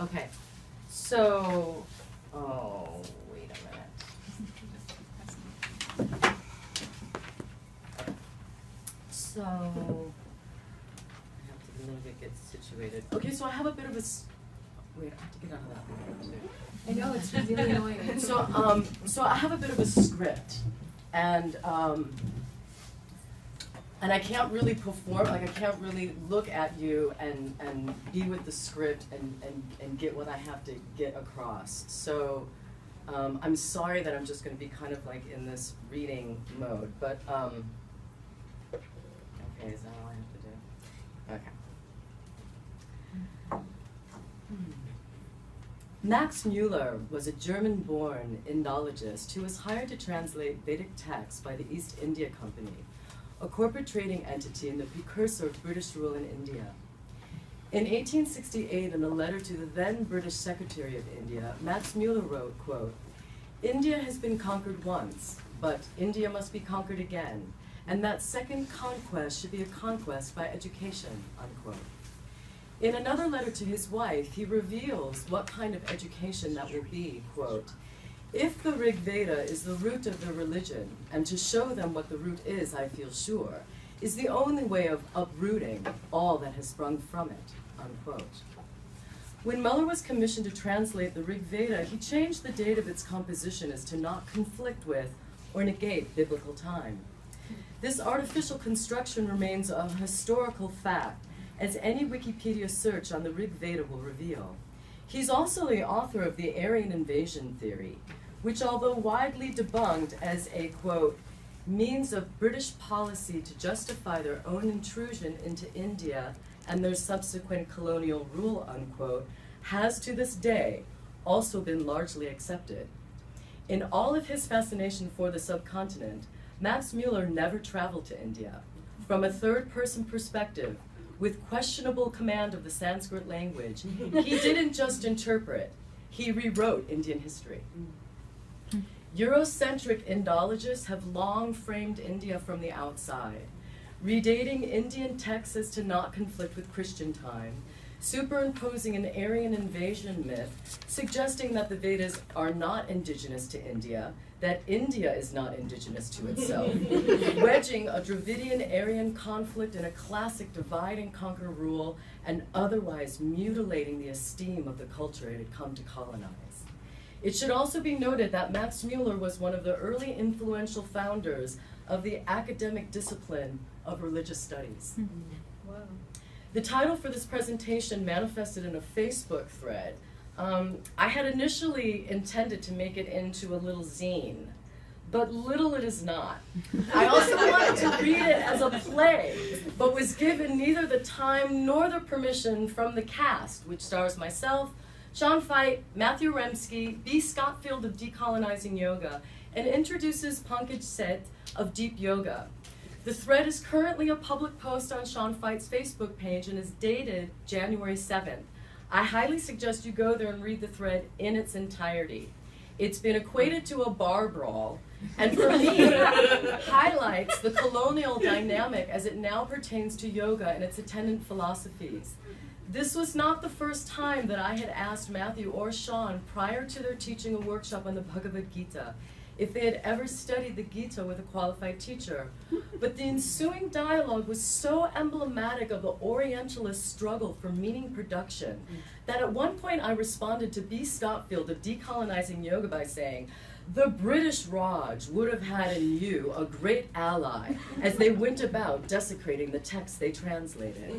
Okay, so, oh, wait a minute. So, I have to a little bit get situated. Okay, so I have a bit of a, wait, I have to get out of that one too. I know, it's really annoying. So I have a bit of a script, and I can't really perform, like I can't really look at you and be with the script and get what I have to get across. So I'm sorry that I'm just going to be kind of like in this reading mode, but okay, is that all I have to do? Okay. Max Müller was a German-born Indologist who was hired to translate Vedic texts by the East India Company, a corporate trading entity and the precursor of British rule in India. In 1868, in a letter to the then British Secretary of India, Max Müller wrote, quote, "India has been conquered once, but India must be conquered again, and that second conquest should be a conquest by education," unquote. In another letter to his wife, he reveals what kind of education that will be, quote, "If the Rig Veda is the root of their religion, and to show them what the root is, I feel sure, is the only way of uprooting all that has sprung from it," unquote. When Müller was commissioned to translate the Rig Veda, he changed the date of its composition as to not conflict with or negate biblical time. This artificial construction remains a historical fact, as any Wikipedia search on the Rig Veda will reveal. He's also the author of the Aryan invasion theory, which, although widely debunked as a, quote, "means of British policy to justify their own intrusion into India and their subsequent colonial rule," unquote, has to this day also been largely accepted. In all of his fascination for the subcontinent, Max Müller never traveled to India. From a third-person perspective, with questionable command of the Sanskrit language, he didn't just interpret, he rewrote Indian history. Eurocentric Indologists have long framed India from the outside, redating Indian texts as to not conflict with Christian time, superimposing an Aryan invasion myth, suggesting that the Vedas are not indigenous to India, that India is not indigenous to itself, wedging a Dravidian Aryan conflict in a classic divide and conquer rule, and otherwise mutilating the esteem of the culture it had come to colonize. It should also be noted that Max Müller was one of the early influential founders of the academic discipline of religious studies. Wow. The title for this presentation manifested in a Facebook thread. I had initially intended to make it into a little zine, but little it is not. I also wanted to read it as a play, but was given neither the time nor the permission from the cast, which stars myself, Sean Fite, Matthew Remski, B. Scottfield of Decolonizing Yoga, and introduces Pankaj Seth of Deep Yoga. The thread is currently a public post on Sean Fite's Facebook page and is dated January 7th. I highly suggest you go there and read the thread in its entirety. It's been equated to a bar brawl, and for me, highlights the colonial dynamic as it now pertains to yoga and its attendant philosophies. This was not the first time that I had asked Matthew or Sean prior to their teaching a workshop on the Bhagavad Gita if they had ever studied the Gita with a qualified teacher. But the ensuing dialogue was so emblematic of the Orientalist struggle for meaning production that at one point I responded to B. Scottfield of Decolonizing Yoga by saying, "The British Raj would have had in you a great ally as they went about desecrating the texts they translated."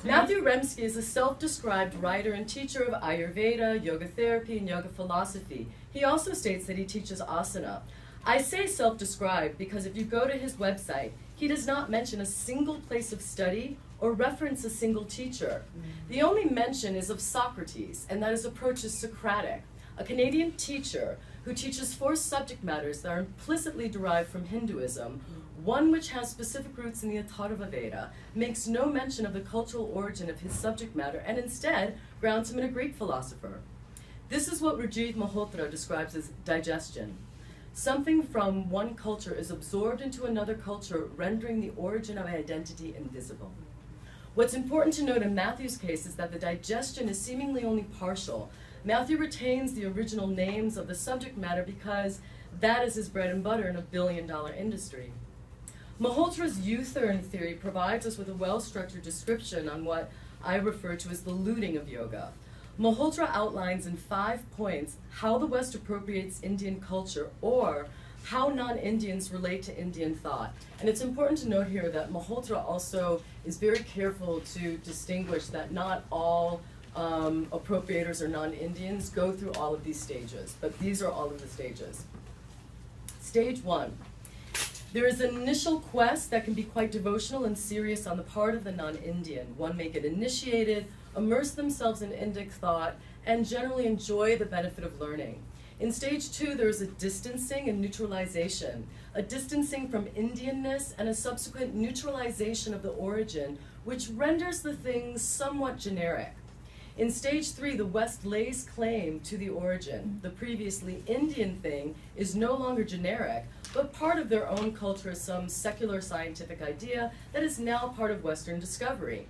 Matthew Remski is a self-described writer and teacher of Ayurveda, yoga therapy, and yoga philosophy. He also states that he teaches asana. I say self-described because if you go to his website, he does not mention a single place of study or reference a single teacher. The only mention is of Socrates, and that his approach is Socratic, a Canadian teacher who teaches 4 subject matters that are implicitly derived from Hinduism, one which has specific roots in the Atharva Veda, makes no mention of the cultural origin of his subject matter, and instead grounds him in a Greek philosopher. This is what Rajiv Malhotra describes as digestion. Something from one culture is absorbed into another culture, rendering the origin of identity invisible. What's important to note in Matthew's case is that the digestion is seemingly only partial. Matthew retains the original names of the subject matter because that is his bread and butter in a billion-dollar industry. Malhotra's U-turn theory provides us with a well-structured description on what I refer to as the looting of yoga. Malhotra outlines in 5 points how the West appropriates Indian culture, or how non-Indians relate to Indian thought. And it's important to note here that Malhotra also is very careful to distinguish that not all appropriators or non-Indians go through all of these stages, but these are all of the stages. Stage 1. There is an initial quest that can be quite devotional and serious on the part of the non-Indian. One may get initiated, immerse themselves in Indic thought, and generally enjoy the benefit of learning. In stage 2, there is a distancing and neutralization, a distancing from Indianness and a subsequent neutralization of the origin, which renders the things somewhat generic. In stage 3, the West lays claim to the origin. The previously Indian thing is no longer generic, but part of their own culture as some secular scientific idea that is now part of Western discovery.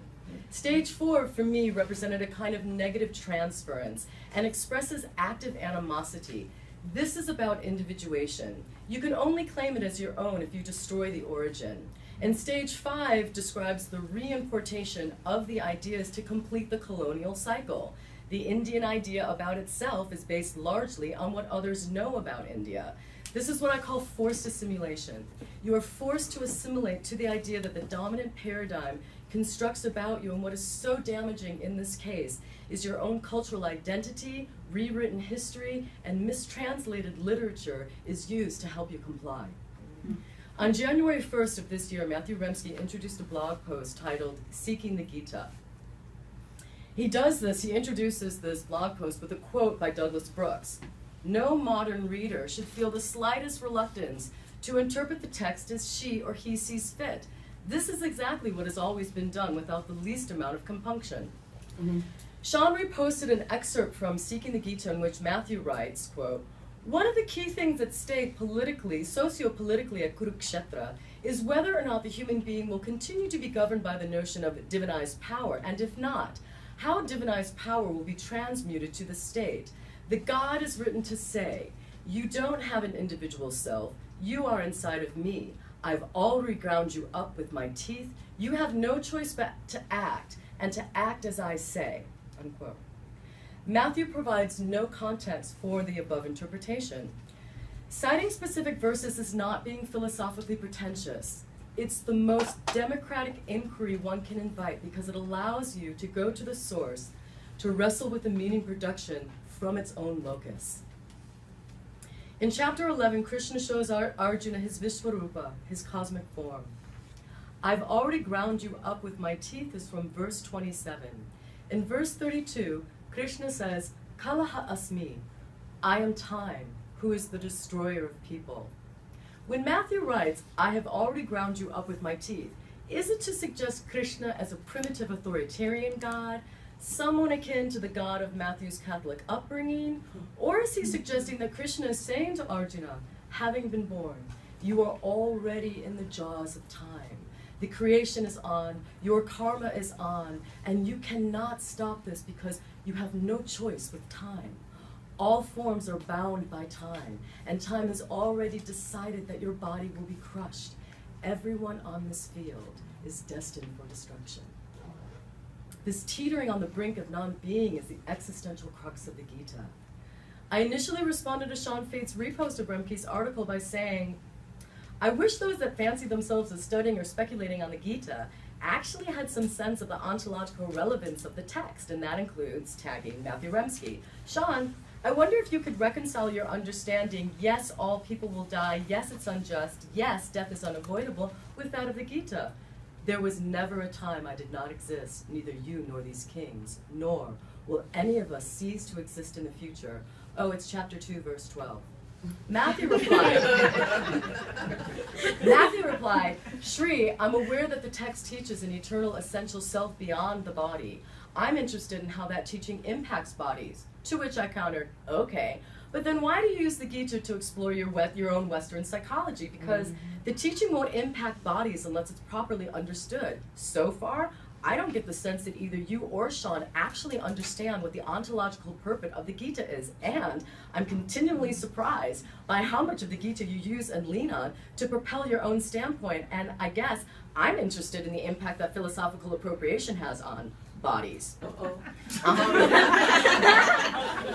Stage 4, for me, represented a kind of negative transference and expresses active animosity. This is about individuation. You can only claim it as your own if you destroy the origin. And stage 5 describes the reimportation of the ideas to complete the colonial cycle. The Indian idea about itself is based largely on what others know about India. This is what I call forced assimilation. You are forced to assimilate to the idea that the dominant paradigm constructs about you, and what is so damaging in this case is your own cultural identity, rewritten history, and mistranslated literature is used to help you comply. On January 1st of this year, Matthew Remski introduced a blog post titled Seeking the Gita. He introduces this blog post with a quote by Douglas Brooks. No modern reader should feel the slightest reluctance to interpret the text as she or he sees fit. This is exactly what has always been done without the least amount of compunction. Sean reposted an excerpt from Seeking the Gita in which Matthew writes, quote, one of the key things at stake politically, socio-politically at Kurukshetra is whether or not the human being will continue to be governed by the notion of divinized power, and if not, how divinized power will be transmuted to the state. The God is written to say, you don't have an individual self, you are inside of me. I've already ground you up with my teeth. You have no choice but to act, and to act as I say, unquote. Matthew provides no context for the above interpretation. Citing specific verses is not being philosophically pretentious. It's the most democratic inquiry one can invite because it allows you to go to the source, to wrestle with the meaning production from its own locus. In chapter 11, Krishna shows Arjuna his Vishwarupa, his cosmic form. I've already ground you up with my teeth is from verse 27. In verse 32, Krishna says, Kalaha asmi, I am time, who is the destroyer of people. When Matthew writes, I have already ground you up with my teeth, is it to suggest Krishna as a primitive authoritarian god, someone akin to the god of Matthew's Catholic upbringing? Or is he suggesting that Krishna is saying to Arjuna, having been born, you are already in the jaws of time. The creation is on, your karma is on, and you cannot stop this because you have no choice with time. All forms are bound by time, and time has already decided that your body will be crushed. Everyone on this field is destined for destruction. This teetering on the brink of non-being is the existential crux of the Gita. I initially responded to Sean Fate's repost of Remke's article by saying, I wish those that fancy themselves as studying or speculating on the Gita actually had some sense of the ontological relevance of the text, and that includes tagging Matthew Remski. Sean, I wonder if you could reconcile your understanding, yes, all people will die, yes, it's unjust, yes, death is unavoidable, with that of the Gita. There was never a time I did not exist, neither you nor these kings, nor will any of us cease to exist in the future. Oh, it's chapter 2, verse 12. Matthew replied, Shri, I'm aware that the text teaches an eternal essential self beyond the body. I'm interested in how that teaching impacts bodies. To which I countered, okay, but then why do you use the Gita to explore your own Western psychology? Because the teaching won't impact bodies unless it's properly understood. So far, I don't get the sense that either you or Sean actually understand what the ontological purport of the Gita is, and I'm continually surprised by how much of the Gita you use and lean on to propel your own standpoint, and I guess I'm interested in the impact that philosophical appropriation has on bodies.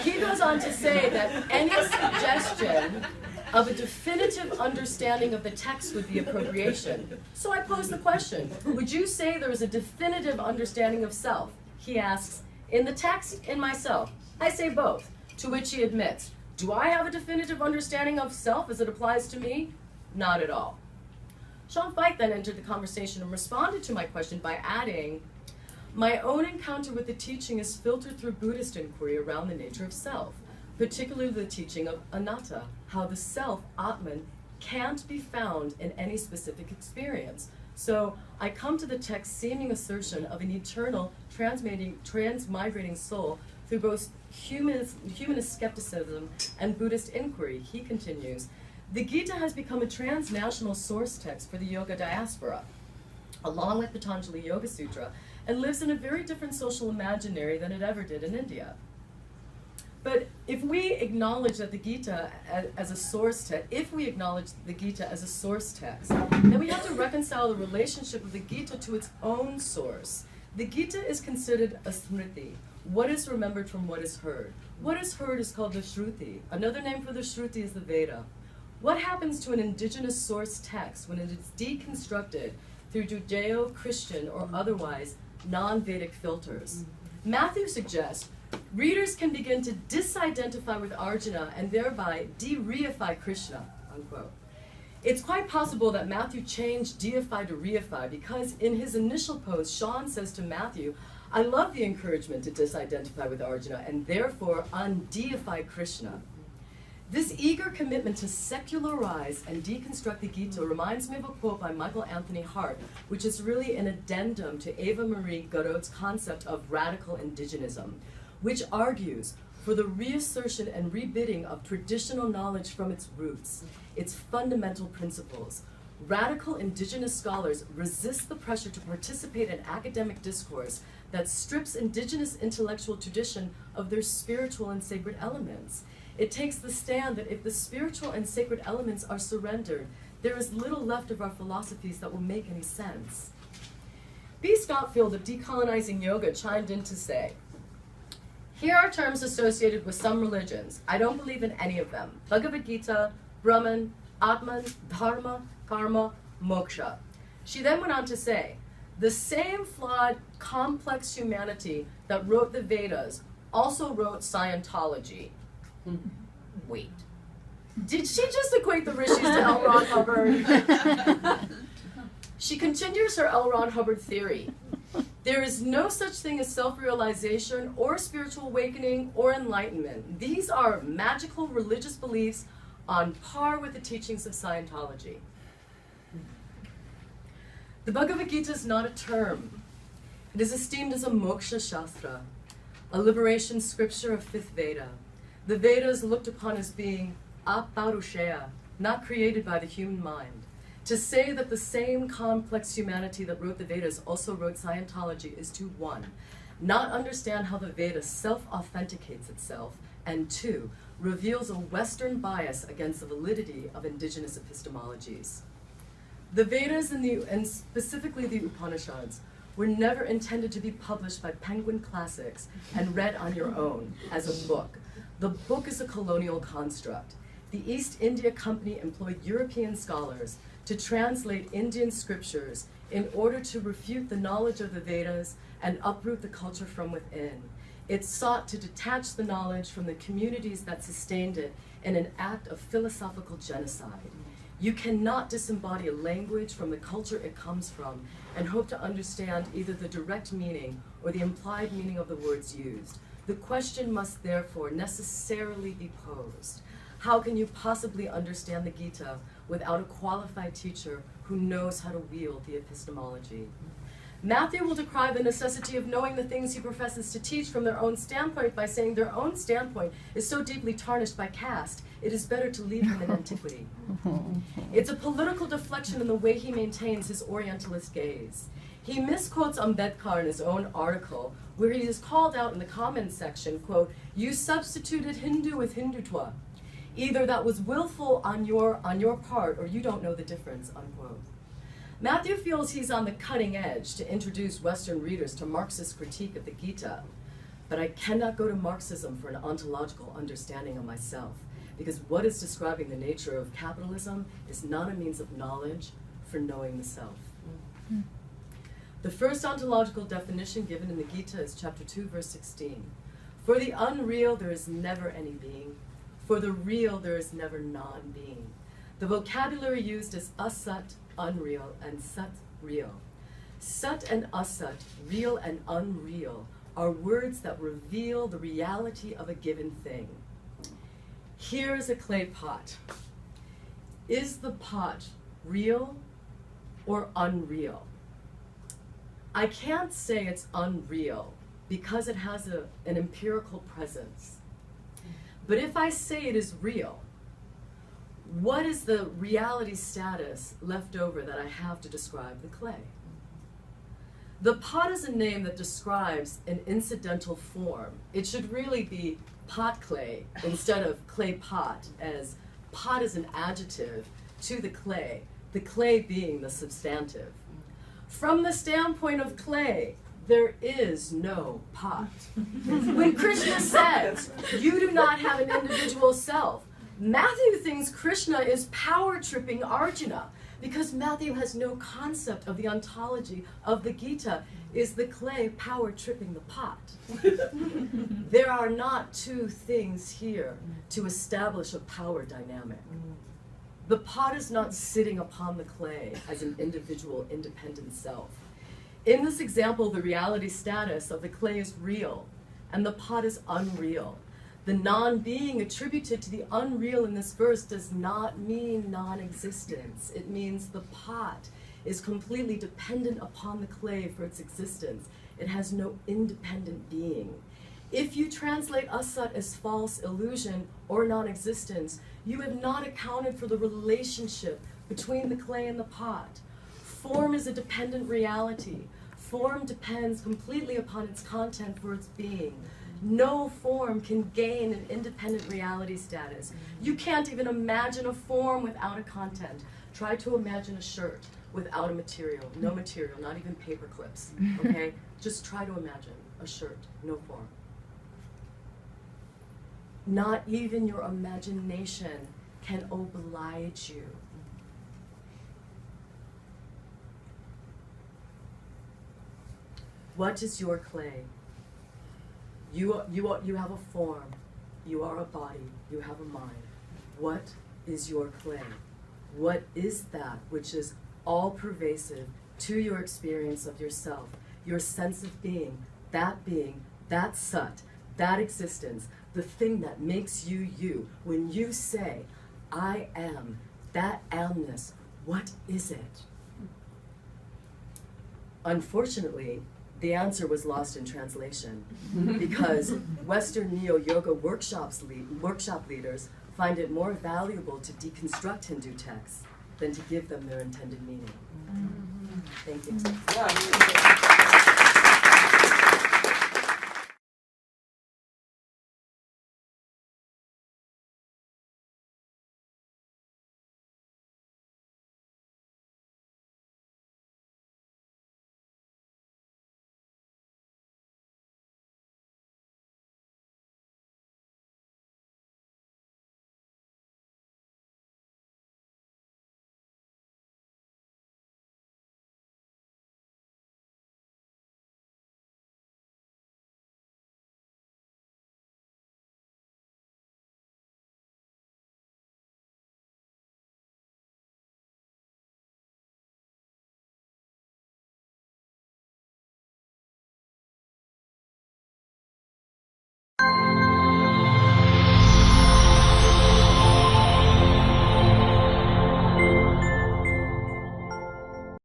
He goes on to say that any suggestion of a definitive understanding of the text would be appropriation. So I pose the question, would you say there is a definitive understanding of self? He asks, in the text, in myself. I say both, to which he admits, do I have a definitive understanding of self as it applies to me? Not at all. Sean Feit then entered the conversation and responded to my question by adding, my own encounter with the teaching is filtered through Buddhist inquiry around the nature of self, particularly the teaching of anatta, how the self, Atman, can't be found in any specific experience. So I come to the text's seeming assertion of an eternal, transmigrating soul through both humanist skepticism and Buddhist inquiry. He continues, the Gita has become a transnational source text for the yoga diaspora, along with Patanjali Yoga Sutra, and lives in a very different social imaginary than it ever did in India. But if we acknowledge that the Gita as a source text, then we have to reconcile the relationship of the Gita to its own source. The Gita is considered a smriti, what is remembered from what is heard. What is heard is called the Shruti. Another name for the Shruti is the Veda. What happens to an indigenous source text when it is deconstructed through Judeo-Christian or otherwise non-Vedic filters? Matthew suggests readers can begin to disidentify with Arjuna and thereby de-reify Krishna, unquote. It's quite possible that Matthew changed deify to reify because in his initial post, Sean says to Matthew, I love the encouragement to disidentify with Arjuna and therefore undeify Krishna. This eager commitment to secularize and deconstruct the Gita reminds me of a quote by Michael Anthony Hart, which is really an addendum to Eva Marie Godot's concept of radical indigenism, which argues for the reassertion and rebidding of traditional knowledge from its roots, its fundamental principles. Radical indigenous scholars resist the pressure to participate in academic discourse that strips indigenous intellectual tradition of their spiritual and sacred elements. It takes the stand that if the spiritual and sacred elements are surrendered, there is little left of our philosophies that will make any sense. B. Scottfield of Decolonizing Yoga chimed in to say, here are terms associated with some religions. I don't believe in any of them. Bhagavad Gita, Brahman, Atman, Dharma, Karma, Moksha. She then went on to say, the same flawed, complex humanity that wrote the Vedas also wrote Scientology. Wait, did she just equate the rishis to L. Ron Hubbard? She continues her L. Ron Hubbard theory. There is no such thing as self-realization or spiritual awakening or enlightenment. These are magical religious beliefs on par with the teachings of Scientology. The Bhagavad Gita is not a term. It is esteemed as a moksha shastra, a liberation scripture of fifth Veda. The Vedas looked upon as being aparushaya, not created by the human mind. To say that the same complex humanity that wrote the Vedas also wrote Scientology is to, one, not understand how the Veda self-authenticates itself, and two, reveals a Western bias against the validity of indigenous epistemologies. The Vedas and specifically the Upanishads were never intended to be published by Penguin Classics and read on your own as a book. The book is a colonial construct. The East India Company employed European scholars to translate Indian scriptures in order to refute the knowledge of the Vedas and uproot the culture from within. It sought to detach the knowledge from the communities that sustained it in an act of philosophical genocide. You cannot disembody a language from the culture it comes from and hope to understand either the direct meaning or the implied meaning of the words used. The question must therefore necessarily be posed. How can you possibly understand the Gita without a qualified teacher who knows how to wield the epistemology? Matthew will decry the necessity of knowing the things he professes to teach from their own standpoint by saying their own standpoint is so deeply tarnished by caste, it is better to leave him in antiquity. It's a political deflection in the way he maintains his Orientalist gaze. He misquotes Ambedkar in his own article, where he is called out in the comments section, quote, "You substituted Hindu with Hindutva. Either that was willful on your part, or you don't know the difference," unquote. Matthew feels he's on the cutting edge to introduce Western readers to Marxist critique of the Gita, but I cannot go to Marxism for an ontological understanding of myself, because what is describing the nature of capitalism is not a means of knowledge for knowing the self. The first ontological definition given in the Gita is chapter 2, verse 16. For the unreal there is never any being. For the real there is never non-being. The vocabulary used is asat, unreal, and sat, real. Sat and asat, real and unreal, are words that reveal the reality of a given thing. Here is a clay pot. Is the pot real or unreal? I can't say it's unreal because it has an empirical presence. But if I say it is real, what is the reality status left over that I have to describe the clay? The pot is a name that describes an incidental form. It should really be pot clay instead of clay pot, as pot is an adjective to the clay being the substantive. From the standpoint of clay, there is no pot. When Krishna says, you do not have an individual self, Matthew thinks Krishna is power-tripping Arjuna, because Matthew has no concept of the ontology of the Gita. Is the clay power-tripping the pot? There are not two things here to establish a power dynamic. The pot is not sitting upon the clay as an individual, independent self. In this example, the reality status of the clay is real, and the pot is unreal. The non-being attributed to the unreal in this verse does not mean non-existence. It means the pot is completely dependent upon the clay for its existence. It has no independent being. If you translate asat as false, illusion, or non-existence, you have not accounted for the relationship between the clay and the pot. Form is a dependent reality. Form depends completely upon its content for its being. No form can gain an independent reality status. You can't even imagine a form without a content. Try to imagine a shirt without a material. No material, not even paper clips, okay? Just try to imagine a shirt, no form. Not even your imagination can oblige you. What is your clay? You have a form. You are a body. You have a mind. What is your clay? What is that which is all-pervasive to your experience of yourself, your sense of being, that sat, that existence, the thing that makes you you? When you say, I am, that amness, what is it? Unfortunately, the answer was lost in translation because Western neo-yoga workshop leaders find it more valuable to deconstruct Hindu texts than to give them their intended meaning. Thank you.